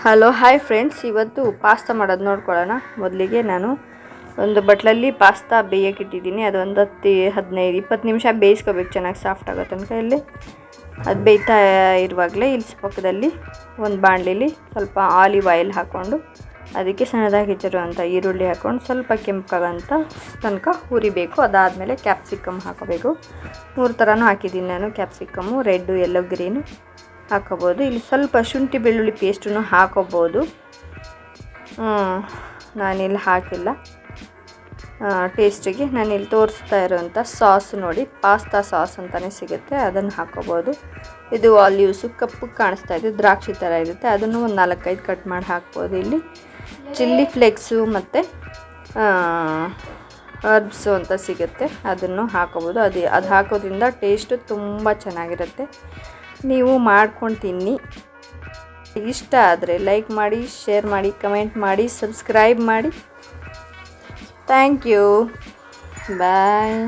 Hello hi friends, ಇವತ್ತು pasta ಮಾಡೋದು ನೋಡ್ಕೊಳ್ಳೋಣ. ಮೊದಲಿಗೆ ನಾನು ಒಂದು ಬಟ್ಲಲ್ಲಿ ಪಾಸ್ತಾ ಬೇಯಕ್ಕೆ ಇಟ್ಟಿದ್ದೀನಿ. ಅದೊಂದು 15-20 ನಿಮಿಷ ಬೇಯಿಸ್ಕೋಬೇಕು, ಚೆನ್ನಾಗಿ ಸಾಫ್ಟ್ ಆಗೋ ತನಕ. ಇಲ್ಲಿ ಅದು ಬೇಯ್ತಾ ಇರುವಾಗಲೇ ಇಲ್ಲಿ ಪಕ್ಕದಲ್ಲಿ ಒಂದು ಬಾಣಲಿಲಿ ಸ್ವಲ್ಪ ಆಲಿವ್ ಆಯಿಲ್ ಹಾಕ್ಕೊಂಡು ಅದಕ್ಕೆ ಸಣ್ಣದಾಗಿ ಹೆಚ್ಚಿರುವಂಥ ಈರುಳ್ಳಿ ಹಾಕ್ಕೊಂಡು ಸ್ವಲ್ಪ ಕೆಂಪಾಗೋಂಥ ತನಕ ಹುರಿಬೇಕು. ಅದಾದಮೇಲೆ ಕ್ಯಾಪ್ಸಿಕಮ್ ಹಾಕೋಬೇಕು. 3 ಥರನೂ ಹಾಕಿದ್ದೀನಿ ನಾನು. ಕ್ಯಾಪ್ಸಿಕಮ್ಮು, ರೆಡ್ಡು, ಯೆಲ್ಲೋ, ಗ್ರೀನು ಹಾಕೋಬೋದು. ಇಲ್ಲಿ ಸ್ವಲ್ಪ ಶುಂಠಿ ಬೆಳ್ಳುಳ್ಳಿ ಪೇಸ್ಟನ್ನು ಹಾಕೋಬೋದು. ನಾನಿಲ್ಲಿ ಹಾಕಿಲ್ಲ. ಟೇಸ್ಟಿಗೆ ನಾನಿಲ್ಲಿ ತೋರಿಸ್ತಾ ಇರೋವಂಥ ಸಾಸ್ ನೋಡಿ, ಪಾಸ್ತಾ ಸಾಸ್ ಅಂತಲೇ ಸಿಗುತ್ತೆ, ಅದನ್ನು ಹಾಕೋಬೋದು. ಇದು ಆಲಿವ್ಸು ಕಪ್ಪು ಕಾಣಿಸ್ತಾ ಇದೆ, ದ್ರಾಕ್ಷಿ ಥರ ಇರುತ್ತೆ. ಅದನ್ನು ಒಂದು 4-5 ಕಟ್ ಮಾಡಿ ಹಾಕ್ಬೋದು. ಇಲ್ಲಿ ಚಿಲ್ಲಿ ಫ್ಲೇಕ್ಸು ಮತ್ತು ಹರ್ಬ್ಸು ಅಂತ ಸಿಗುತ್ತೆ, ಅದನ್ನು ಹಾಕೋಬೋದು. ಅದು ಹಾಕೋದ್ರಿಂದ ಟೇಸ್ಟು ತುಂಬ ಚೆನ್ನಾಗಿರುತ್ತೆ. ನೀವು ಮಾಡ್ಕೊಂಡು ತಿನ್ನಿ. ಇಷ್ಟ ಆದರೆ ಲೈಕ್ ಮಾಡಿ, ಶೇರ್ ಮಾಡಿ, ಕಮೆಂಟ್ ಮಾಡಿ, ಸಬ್ಸ್ಕ್ರೈಬ್ ಮಾಡಿ. Thank you. ಬಾಯ್.